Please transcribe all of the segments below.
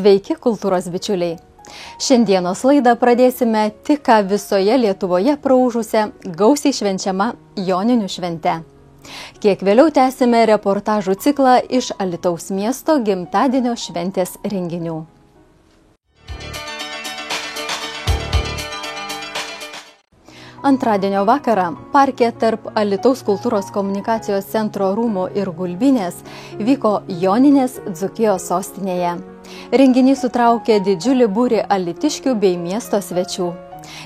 Sveiki, kultūros bičiuliai! Šiandienos laidą pradėsime tik ką visoje Lietuvoje praūžusią gausiai švenčiama Joninių švente. Kiek vėliau tęsime reportažų ciklą iš Alytaus miesto gimtadienio šventės renginių. Antradienio vakarą parke tarp Alytaus kultūros komunikacijos centro rūmų ir Gulbinės vyko Joninės Dzūkijos sostinėje. Renginys sutraukė didžiulį būrį alytiškių bei miesto svečių.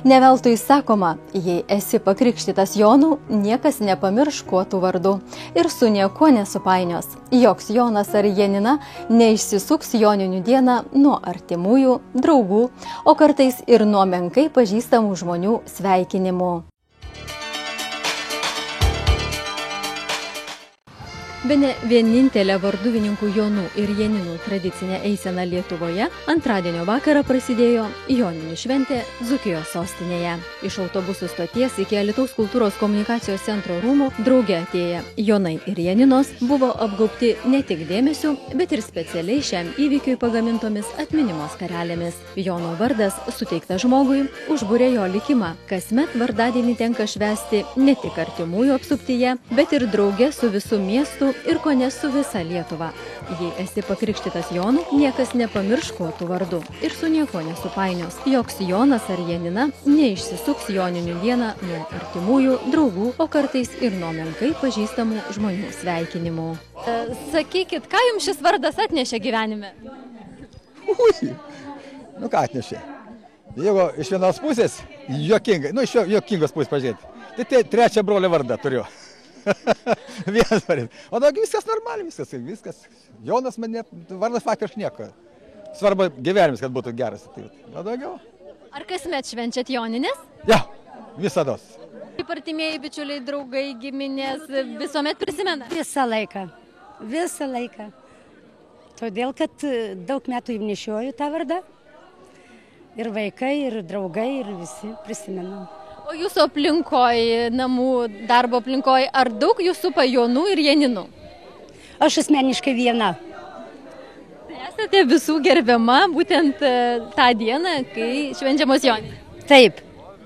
Ne veltui sakoma, jei esi pakrikštytas Jonu, niekas nepamirš kuo tų vardų ir su niekuo nesupainios. Joks Jonas ar Janina neišsisuks Joninių dieną nuo artimųjų, draugų, o kartais ir nuo menkai pažįstamų žmonių sveikinimų. Bene vienintelė varduvininkų Jonų ir Janinų tradicinė eisena Lietuvoje antradienio vakarą prasidėjo Joninių šventė Dzūkijos sostinėje. Iš autobusų stoties iki Alytaus kultūros komunikacijos centro rūmų drauge atėję Jonai ir Janinos buvo apgaubti ne tik dėmesiu, bet ir specialiai šiam įvykiui pagamintomis atminimo skarelėmis. Jono vardas suteiktas žmogui užbūrė jo likimą. Kasmet vardadienį tenka švęsti ne tik artimųjų apsuptyje, bet ir drauge su visu miestu ir kone su visa Lietuva. Jei esi pakrikštytas Jonu, niekas nepamirš kuo tų vardų ir su nieko nesupainios. Joks Jonas ar Janina neišsisuks Joninių dieną nuo artimųjų, draugų, o kartais ir nuo menkai pažįstamų žmonių sveikinimų. Sakykit, ką jums šis vardas atnešė gyvenime? Nu ką atnešė? Jeigu iš vienos pusės, juokingai, iš juokingos pusės pažiūrėti, tai trečią brolio vardą turiu. Vienas vardas. O daugiau viskas normaliai, viskas. Jonas man net, vardas faktiškai nieko. Svarbu gyvenimas, kad būtų geras. O daugiau. Ar kasmet švenčiat Jonines? Ja, visados. Kaip artimieji bičiuliai, draugai, giminės visuomet prisimena? Visą laiką. Todėl, kad daug metų jau nešioju tą vardą. Ir vaikai, ir draugai, ir visi prisimenam. O jūsų aplinkoje, namų darbo aplinkoje, ar daug jūsų supa Jonų ir Janinų? Aš asmeniškai viena. Tai esate visų gerbiama būtent tą dieną, kai švenčiamos Joninės? Taip.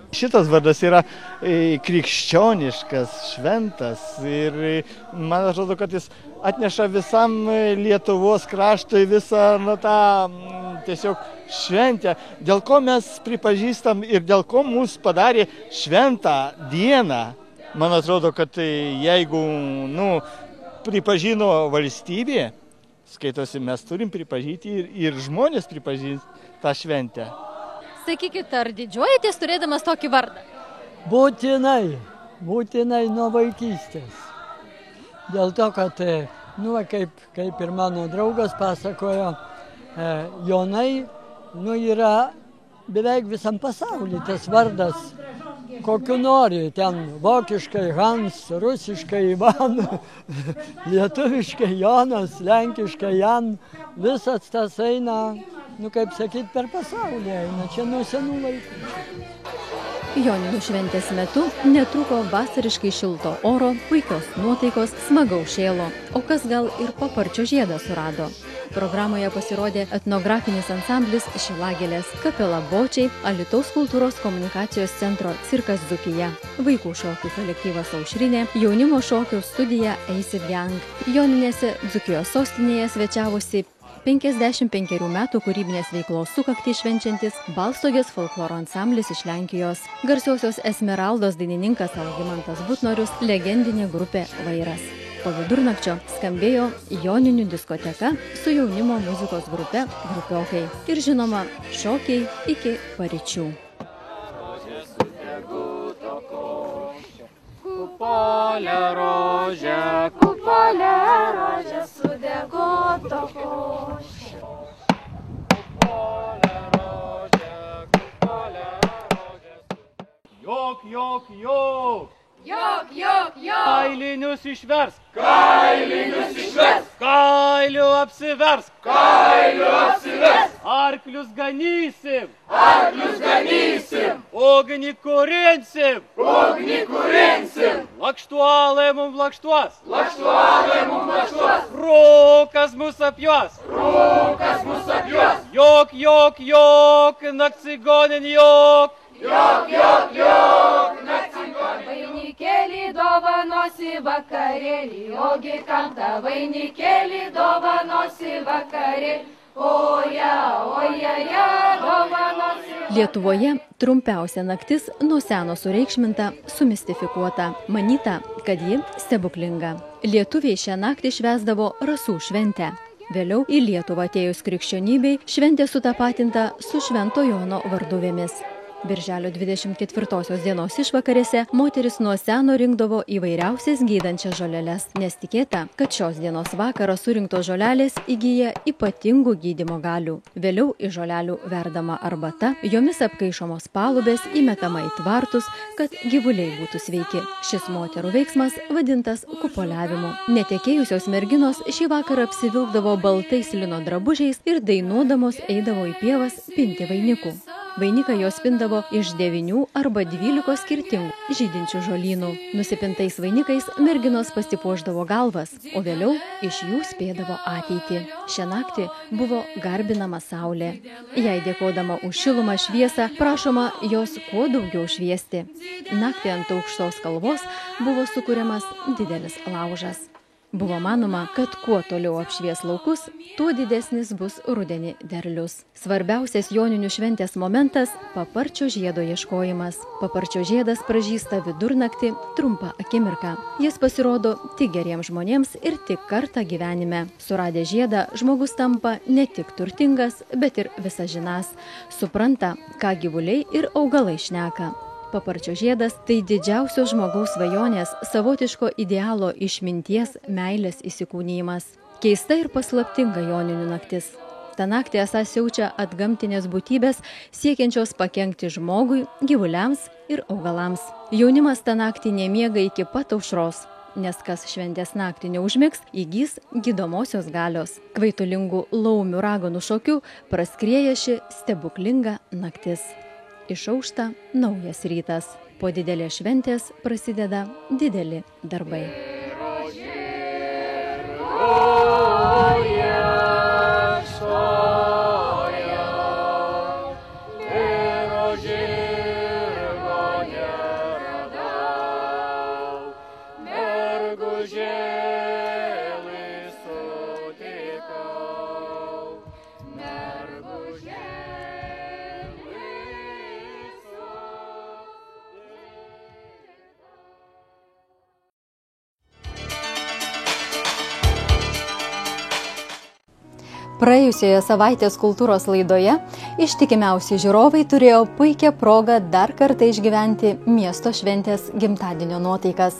Šitas vardas yra krikščioniškas, šventas ir man atrodo, kad jis atneša visam Lietuvos kraštui visą tą tiesiog šventę, dėl ko mes pripažįstam ir dėl ko mūsų padarė šventą dieną. Man atrodo, kad jeigu pripažino valstybė, skaitosi, mes turim pripažinti ir žmonės pripažinti tą šventę. Sakykit, ar didžiuojatės turėdamas tokį vardą? Būtinai nuo vaikystės. Dėl to, kad, kaip ir mano draugas pasakojo, Jonai, yra beveik visam pasaulyje tas vardas, kokiu nori, ten vokiškai Hans, rusiškai Ivan, lietuviškai Jonas, lenkiškai Jan, visas tas eina, kaip sakyt, per pasaulį eina, čia nuo senų laikų. Joninių šventės metu netruko vasariškai šilto oro, puikios nuotaikos, smagaus šėlo, o kas gal ir paparčio žiedą surado. Programoje pasirodė etnografinis ansamblis Šilagėlės, kapela Bočiai, Alytaus kultūros komunikacijos centro cirkas Dzūkija, vaikų šokių kolektyvas Aušrinė, jaunimo šokių studija Eisi Gang. Joninėse Dzūkijos sostinėje svečiavosi 55 metų kūrybinės veiklos sukaktį švenčiantis Balstogės folkloro ansamblis iš Lenkijos. Garsiosios Esmeraldos dainininkas Algimantas Butnorius, legendinė grupė Vairas. Po vidurnakčio skambėjo Joninių diskoteka su jaunimo muzikos grupe Grupiokai. Ir žinoma, šokiai iki paryčių. Kupolė rožė, sudeguto košė. Kupolė rožė. Jok. Kailinius išversk. Kailių apsiversk. Arklius ganysim. Ugnį kurinsim. Lakštuolai mum lakštuos. Lakštuolai mum lakštuos. Rūkas mus apjuos. Rūkas mus apjuos. Jok, jok, jok, nakcigonin jok. Jok, jok, jok, nakcigonin. Vainikėlį dovanosi vakarėlį, ogi kam tą vainikėlį dovanosi vakarėlį. Oja, oja, ja, dovanosi. Lietuvoje trumpiausia naktis nuo seno sureikšminta, sumistifikuota. Manyta, kad ji stebuklinga. Lietuviai šią naktį švęsdavo rasų šventę. Vėliau į Lietuvą atėjus krikščionybei šventė sutapatinta su Švento Jono varduvėmis. Birželio 24 dienos išvakarėse moteris nuo seno rinkdavo įvairiausias gydančias žoleles, nes tikėta, kad šios dienos vakarą surinktos žolelės įgyja ypatingų gydymo galių. Vėliau iš žolelių verdama arbata, jomis apkaišomos palubės, įmetama į tvartus, kad gyvuliai būtų sveiki. Šis moterų veiksmas vadintas kupoliavimu. Netekėjusios merginos šį vakarą apsivilkdavo baltais lino drabužiais ir dainuodamos eidavo į pievas pinti vainikų. Vainiką jos pindavo iš 9 arba 12 skirtingų žydinčių žolynų. Nusipintais vainikais merginos pasipuošdavo galvas, o vėliau iš jų spėdavo ateitį. Šią naktį buvo garbinama saulė. Jai dėkodama už šilumą šviesą, prašoma jos kuo daugiau šviesti. Naktį ant aukštos kalvos buvo sukuriamas didelis laužas. Buvo manoma, kad kuo toliau apšvies laukus, tuo didesnis bus rudenį derlius. Svarbiausias joninių šventės momentas – paparčio žiedo ieškojimas. Paparčio žiedas pražysta vidurnaktį trumpą akimirką. Jis pasirodo tik geriems žmonėms ir tik kartą gyvenime. Suradę žiedą, žmogus tampa ne tik turtingas, bet ir visažinas. Supranta, ką gyvuliai ir augalai šneka. Paparčio žiedas – tai didžiausios žmogaus svajonės, savotiško idealo išminties, meilės įsikūnijimas. Keista ir paslaptinga joninių naktis. Ta naktį esą siaučia atgamtinės būtybės, siekiančios pakenkti žmogui, gyvuliams ir augalams. Jaunimas tą naktį nemiega iki pat aušros, nes kas šventės naktį neužmigs, įgys gydomosios galios. Kvaitulingų laumių raganų šokių praskrieja ši stebuklinga naktis. Išaušta naujas rytas. Po didelės šventės prasideda dideli darbai. Praėjusioje savaitės kultūros laidoje ištikimiausi žiūrovai turėjo puikią progą dar kartą išgyventi miesto šventės gimtadienio nuotaikas.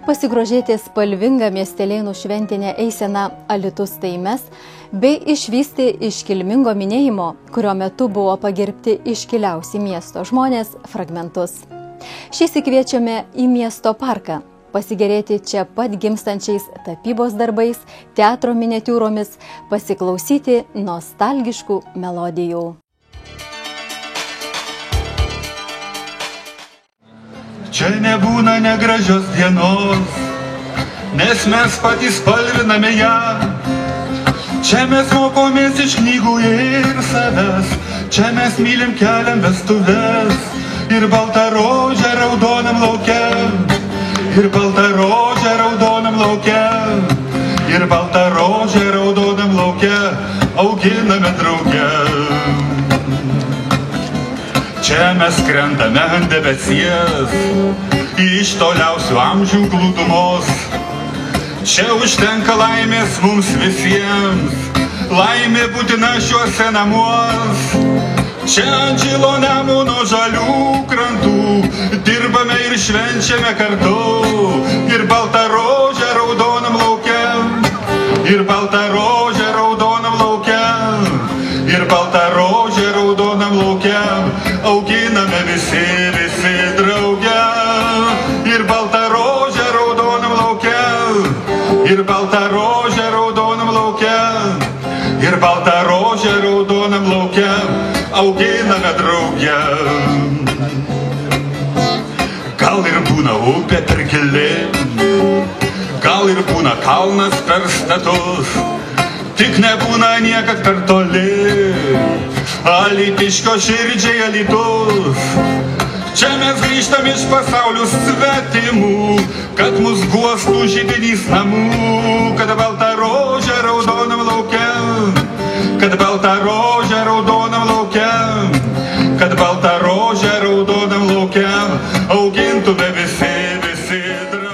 Pasigrožėti spalvingą miestelėnų šventinę eiseną Alytus tai mes, bei išvysti iškilmingo minėjimo, kurio metu buvo pagerbti iškiliausi miesto žmonės, fragmentus. Šįsyk kviečiame į miesto parką. Pasigerėti čia pat gimstančiais tapybos darbais, teatro miniatiūromis, pasiklausyti nostalgiškų melodijų. Čia nebūna negražios dienos, nes mes patys spalviname ją. Čia mes mokomės iš knygų ir savęs, čia mes mylim keliam vestuves ir baltą rožę raudonam laukiam. Ir baltą rožę raudonam lauke, ir baltą rožę raudonam lauke auginame drauge. Čia mes krentame ant debesies, iš toliausių amžių glūdumos. Čia užtenka laimės mums visiems, laimė būtina šiuose namuos. Čia ant žilo Nemuno žalių krantų dirbame ir švenčiame kartu. Ir baltą rožę raudonam lauke, ir baltą rožę raudonam lauke, ir baltą rožę raudonam lauke auginame visi drauge. Ir baltą rožę raudonam lauke, ir baltą rožę raudonam lauke, ir baltą rožę raudonam lauke auginame drauge. Gal ir būna upė per gili, gal ir būna kalnas per status, tik nebūna niekad per toli. Alytiškio širdžiai Alytus, čia mes grįžtam iš pasaulių svetimų, kad mus guostų židinys namų, kad balta rožė raudonam laukiam, kad balta rožė raudonam laukiam, kad balta rožė raudonam laukiam, augintume visi drauge.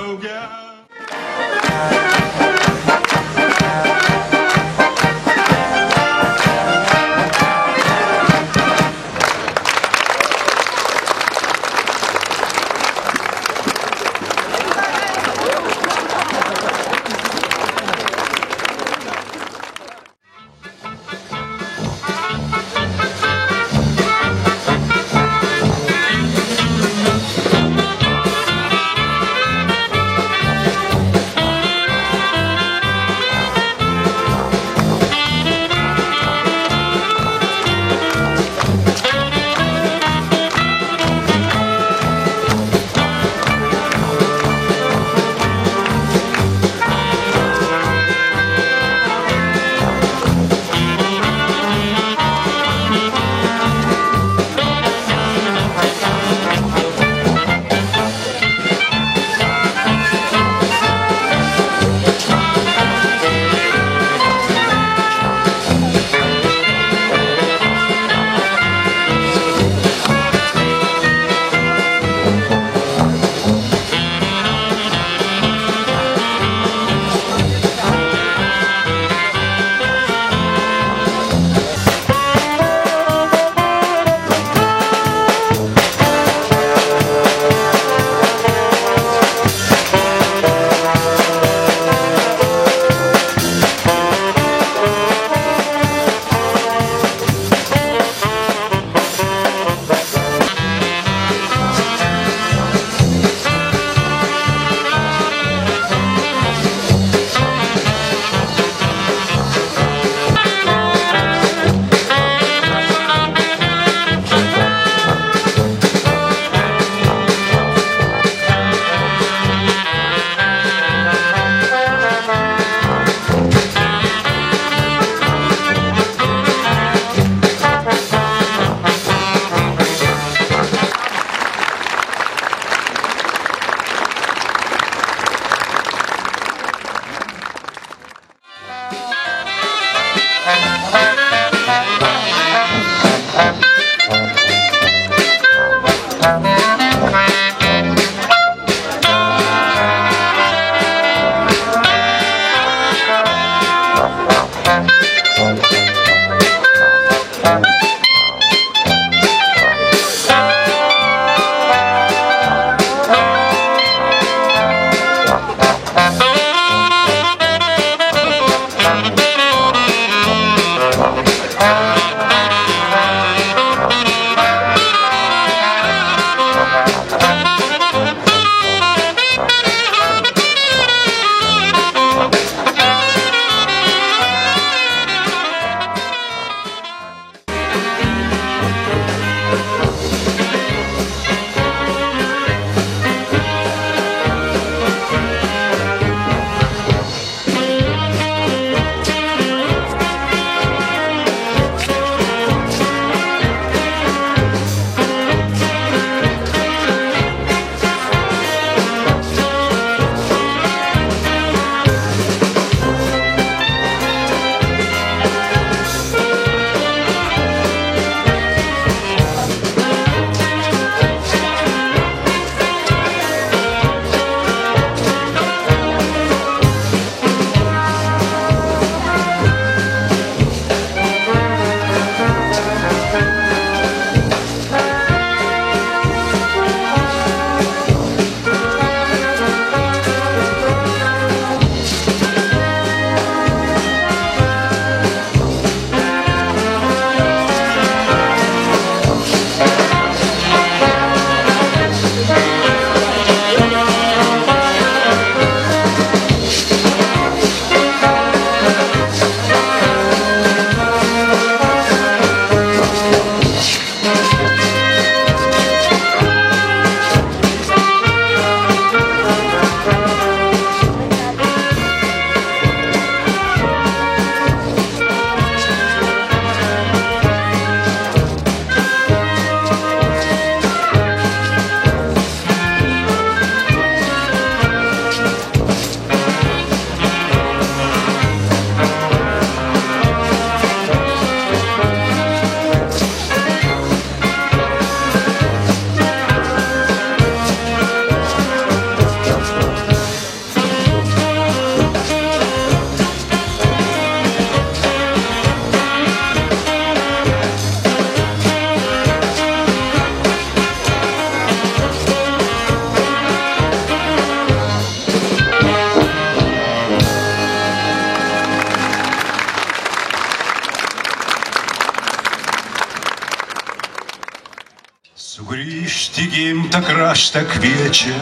gimtą kraštą kviečia,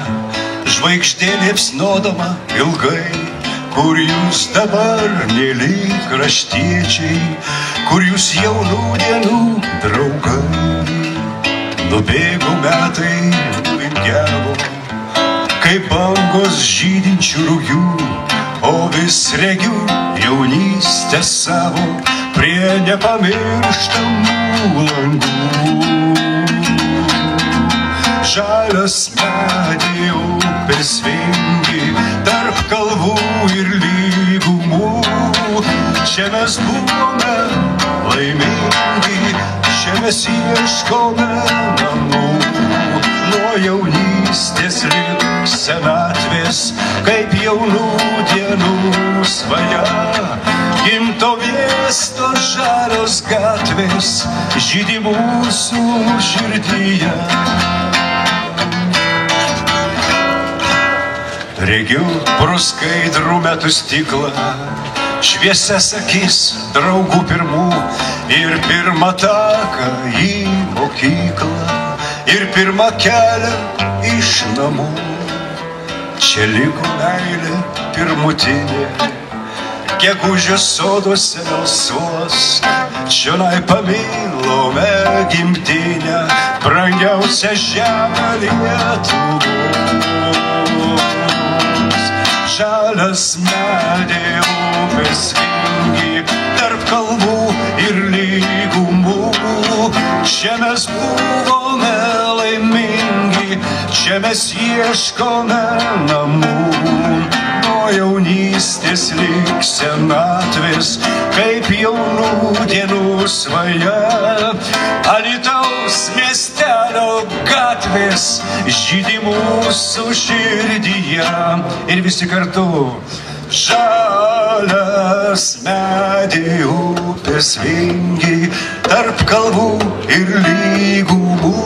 žvaigždė liepsnodama ilgai. Kur jūs dabar, mėly kraštiečiai, kur jūs jaunų dienų draugai? Nubėgo metai, vingiavo, kaip bangos žydinčių rūjų, o vis regiu jaunystę savo prie nepamirštamų langų. Žalias medį upės vingi, tarp kalvų ir lygumų. Čia mes buvome laimingi, čia mes ieškome namų. Nuo jaunystės lig senatvės, kaip jaunų dienų svaja. Gimto miesto žalios gatvės žydi mūsų širdyje. Regiu pro skaidrų metų stiklą, šviesias akis draugų pirmų ir pirmą taką į mokyklą ir pirmą kelią iš namų. Čia liko meilė pirmutinė, gegužės soduose melsvos, čionai pamilome gimtinę, brangiausią žemę Lietuvos. Žalias medė upės vingi, tarp kalvų ir lygumų. Čia mes buvome laimingi, čia mes ieškome namų. Nuo jaunystės lig senatvės, kaip jaunų dienų svaja. Alytaus miestelio gatvės žydi mūsų širdyje. Ir visi kartu. Žalias medį upės vingi, tarp kalvų ir lygumų.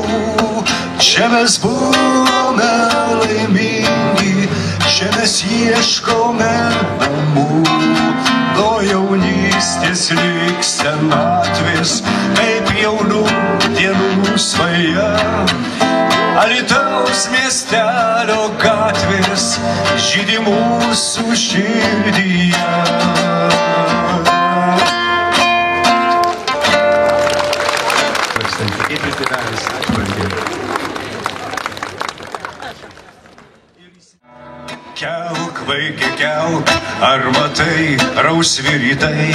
Čia mes buvome laimingi, čia mes ieškome namų. Nuo jaunystės lig senatvės, kaip jaunų dienų svaja. Alytaus miestelio gatvės žydi mūsų širdyje. Kelk, vaikai, kelk, ar matai rausvi rytai?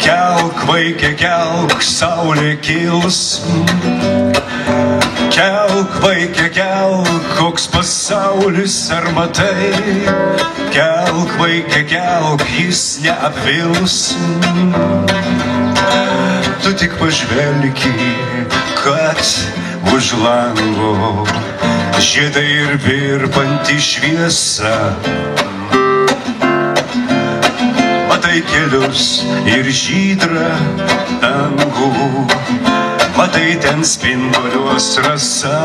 Kelk, vaikai, kelk, saulė kils. Kelk, vaikai, kelk, koks pasaulis ar matai? Kelk, vaikai, kelk, jis neapvils. Tu tik pažvelgi, kad už lango žiedai ir virpanti šviesa. Matai kelius ir žydrą dangų, matai ten spinduliuos rasa.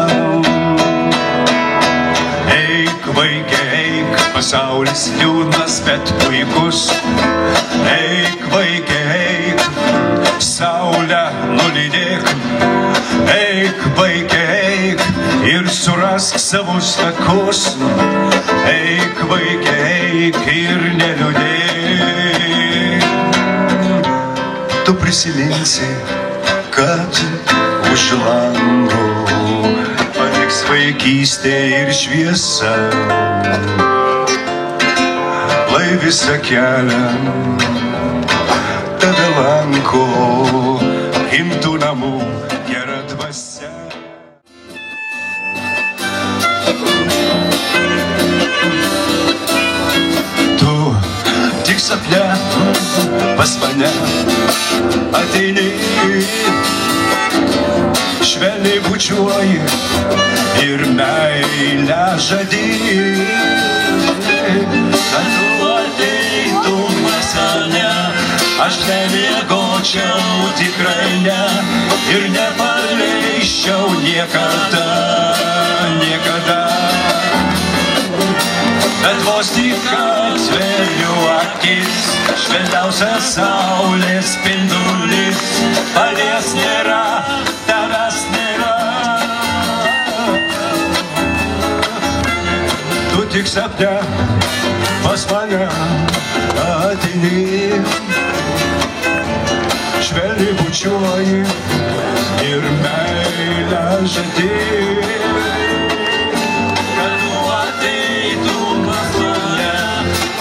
Eik, vaikai, eik, pasaulis liūdnas, bet puikus. Eik, vaikai, eik, saulę nulydėk. Eik, vaikai, eik ir surask savus takus. Eik, vaikai, eik ir neliūdėk. Tu prisiminsi, kad už lango paliks vaikystė ir šviesa. Lai visą kelią tave lanko gimtų namų gera dvasia. Tu tik sapne pas mane ateini, švelniai bučiuoji ir meilę žadi. Kad tu ateitum pas mane, aš nemiegočiau tikrai ne ir nepaleisčiau niekada, niekada. Bet vos tik atveriu akis, švelniausias saulės spindulis, palies nėra, tavęs nėra. tik sapne pas mane ateini. Švelniai bučiuoji ir meilę žadi. Kad tu ateitum pas mane,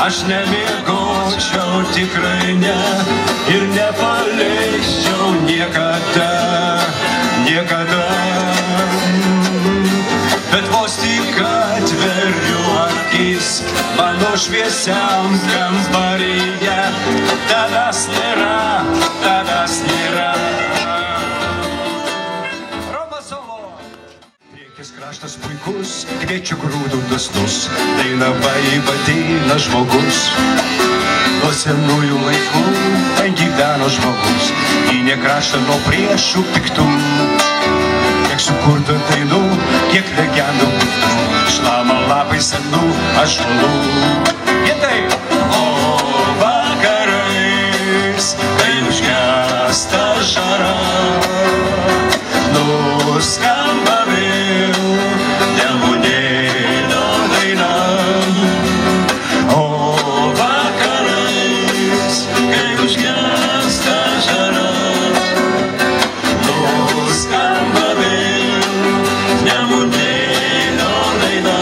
aš nemiegočiau tikrai ne ir nepaleisčiau niekada, niekada. Bet vos tik atveriu akis mano šviesiam kambaryje, tavęs nėra, tavęs nėra. Priekis kraštas puikus, kviečiu grūdų dusnus, dainava ypatina žmogus. Nuo senųjų laikų ten gyveno žmogus, gynė kraštą nuo priešų piktų. Kiek sukurta dainų, kiek legendų, šlama lapai senų ąžuolų. Gietai! O vakarais, kai užgęsta žara, nuskamba vėl Nemunėlio daina. O vakarais, kai užgęsta žara, nuskamba Nemunėlio daina.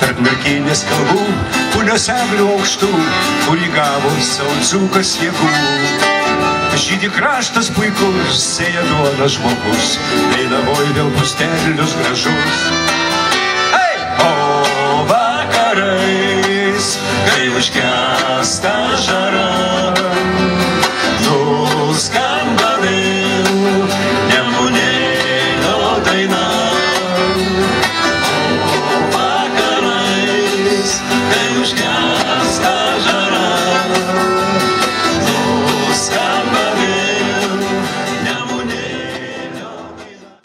Tarp merkinės kalbų, punios eglių aukštų, kur įgavo savo dzūkas jėgų. Žydi kraštas puikus, sėja duoda žmogus, dainavoj vėl bus derlius gražus. Hey! O vakarais, kai užgęsta žara, nuskamba vėl Nemunėlio daina. O vakarais, kai užgęsta žara, nuskamba vėl Nemunėlio daina.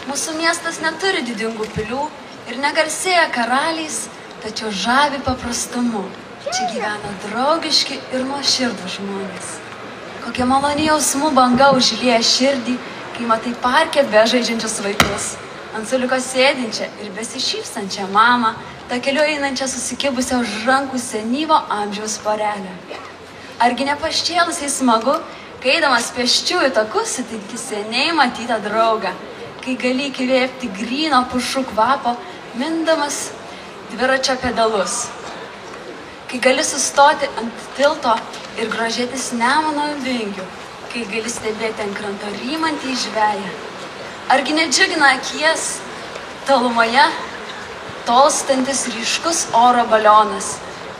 Mūsų miestas neturi didingų pilių ir negarsėja karaliais, tačiau žavi paprastumu. Čia gyvena draugiški ir nuoširdūs žmonės. Kokia maloni jausmų banga užlieja širdį, kai matai parke bežaidžiančius vaikus, ant suoliuko sėdinčią ir besišypsančią mamą, takeliu einančią susikibusią už rankų senyvo amžiaus porelę. Argi nepaščėlusiai smagu, kai eidamas pėsčiųjų takus sutinki seniai matytą draugą, kai gali įkvėpti gryno pušų kvapo, mindamas dviračio pedalus, kai gali sustoti ant tilto ir grožėtis Nemuno vingiu, kai gali stebėti ant kranto rymantį žveją. Argi nedžiugina akies tolumoje tolstantis ryškus oro balionas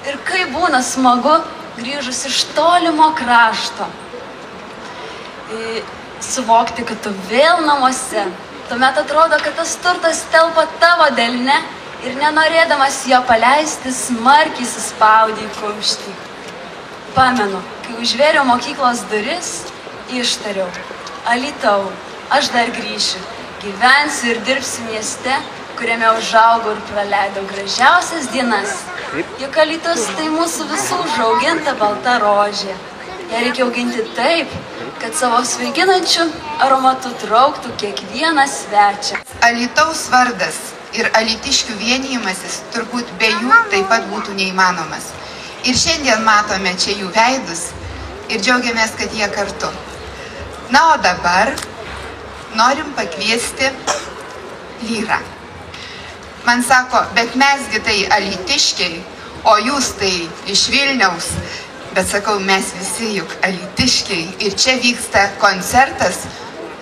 ir kai būna smagu grįžus iš tolimo krašto suvokti, kad tu vėl namuose. Tuomet atrodo, kad tas turtas telpa tavo delne ir nenorėdamas jo paleisti smarkiai suspaudė į kumštį. Pamenu, kai užvėriau mokyklos duris, ištariau: Alytau, aš dar grįšiu, gyvensiu ir dirbsiu mieste, kuriame užaugau ir praleidau gražiausias dienas. Juk Alytus tai mūsų visų užauginta balta rožė. Ją reikia auginti taip, kad savo svaiginančių aromatų trauktų kiekvieną svečią. Alytaus vardas ir alytiškių vienijimasis turbūt be jų taip pat būtų neįmanomas. Ir šiandien matome čia jų veidus ir džiaugiamės, kad jie kartu. Na, o dabar norim pakviesti Lyrą. Man sako, bet mesgi tai alytiškiai, o jūs tai iš Vilniaus. Bet sakau, mes visi juk alytiškiai ir čia vyksta koncertas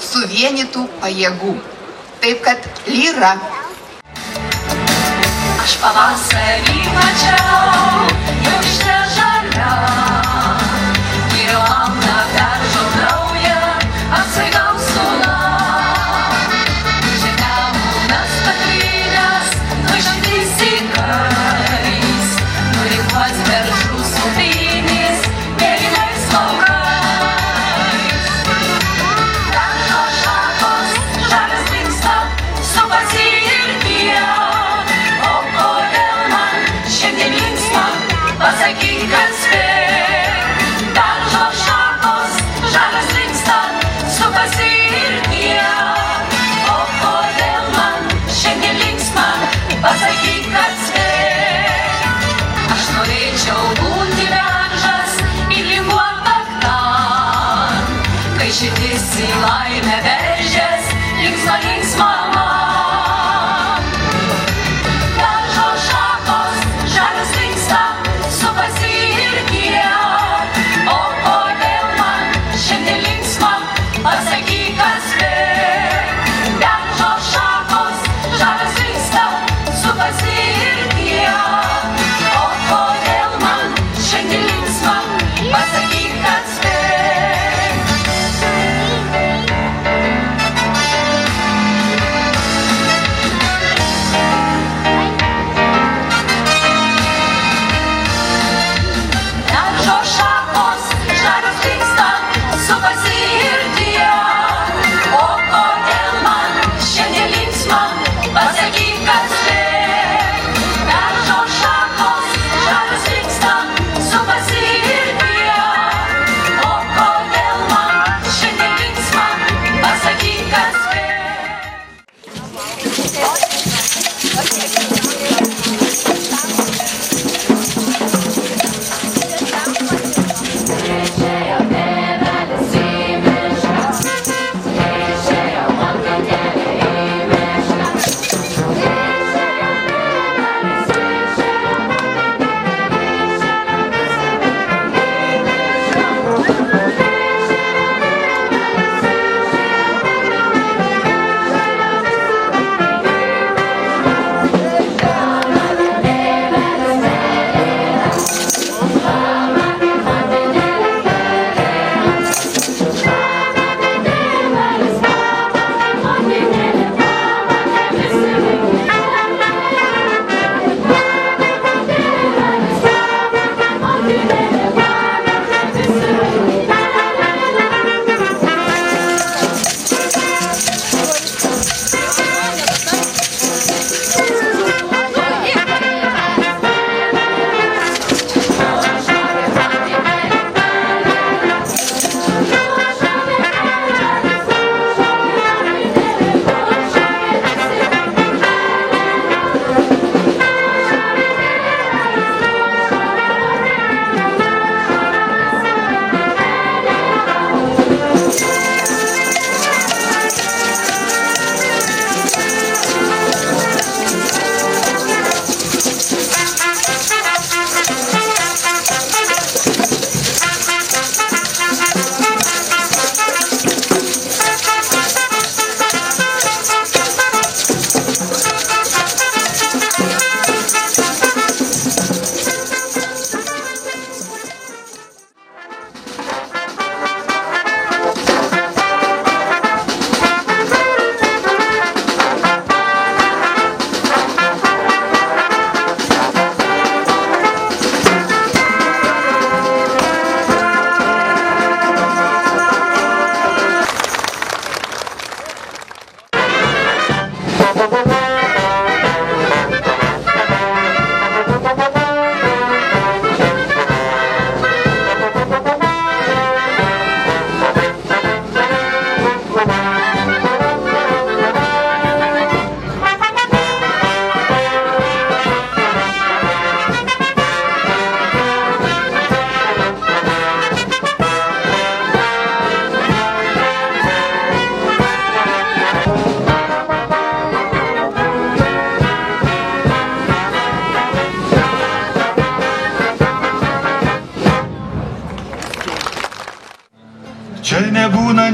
suvienytų pajėgų. Taip kad Lyra. Aš pavasarį mačiau, jau ište žalia, ir launa peržo kraują, apsvaigau sūna. Čia Nemunas patrynęs, nužydys įkais, nurikuos beržų supynys, mėlynais laukais. Beržo šakos, žalias dingsta, supasi ir tie. Kodėl man šiandien linksma?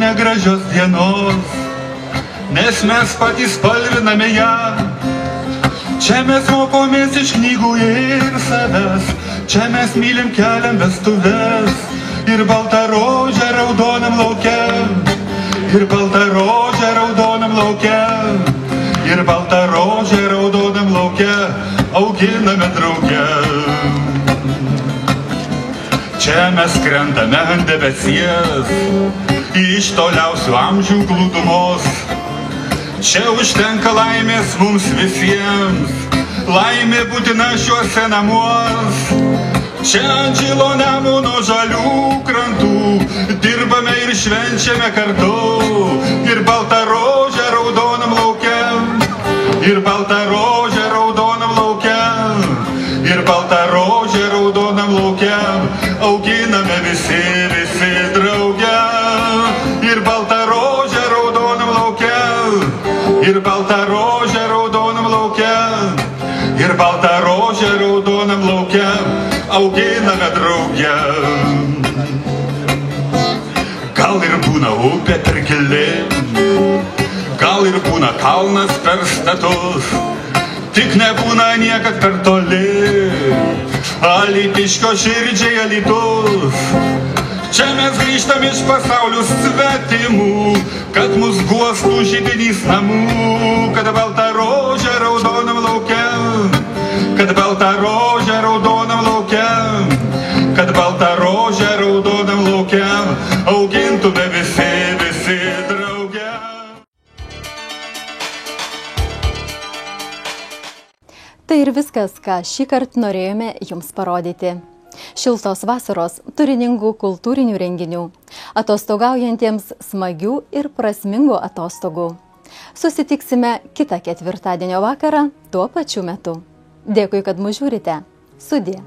negražios dienos, nes mes patys spalviname ją. Čia mes mokomės iš knygų ir savęs, čia mes mylim keliam vestuves. Ir balta rožė raudonam lauke, ir balta rožė raudonam lauke, ir balta rožė raudonam lauke auginame drauge. Čia mes krentame ant debesies, iš toliausių amžių glūdumos. Čia užtenka laimės mums visiems, laimė būtina šiuose namuos. Čia ant žilo Nemuno žalių krantų dirbame ir švenčiame kartu. Ir balta rožė raudonam lauke, ir balta rožė raudonam lauke, ir balta rožė raudonam lauke auginame visi drauge. Ir balta rožė raudonam lauke, ir balta rožė raudonam lauke, ir balta rožė raudonam lauke auginame drauge. Gal ir būna upė per gili, gal ir būna kalnas per status, tik nebūna niekad per toli Alytiškio širdžiai Alytus. Čia mes grįžtam iš pasaulių svetimų, kad mus guostų židinys namų. Kad balta rožė raudonam lauke, kad balta rožė raudonam lauke, kad balta rožė raudonam lauke augintume visi drauge. Tai ir viskas, ką šįkart norėjome jums parodyti. Šiltos vasaros, turiningų kultūrinių renginių, atostogaujantiems smagių ir prasmingų atostogų. Susitiksime kitą ketvirtadienio vakarą tuo pačiu metu. Dėkui, kad mus žiūrite. Sudie.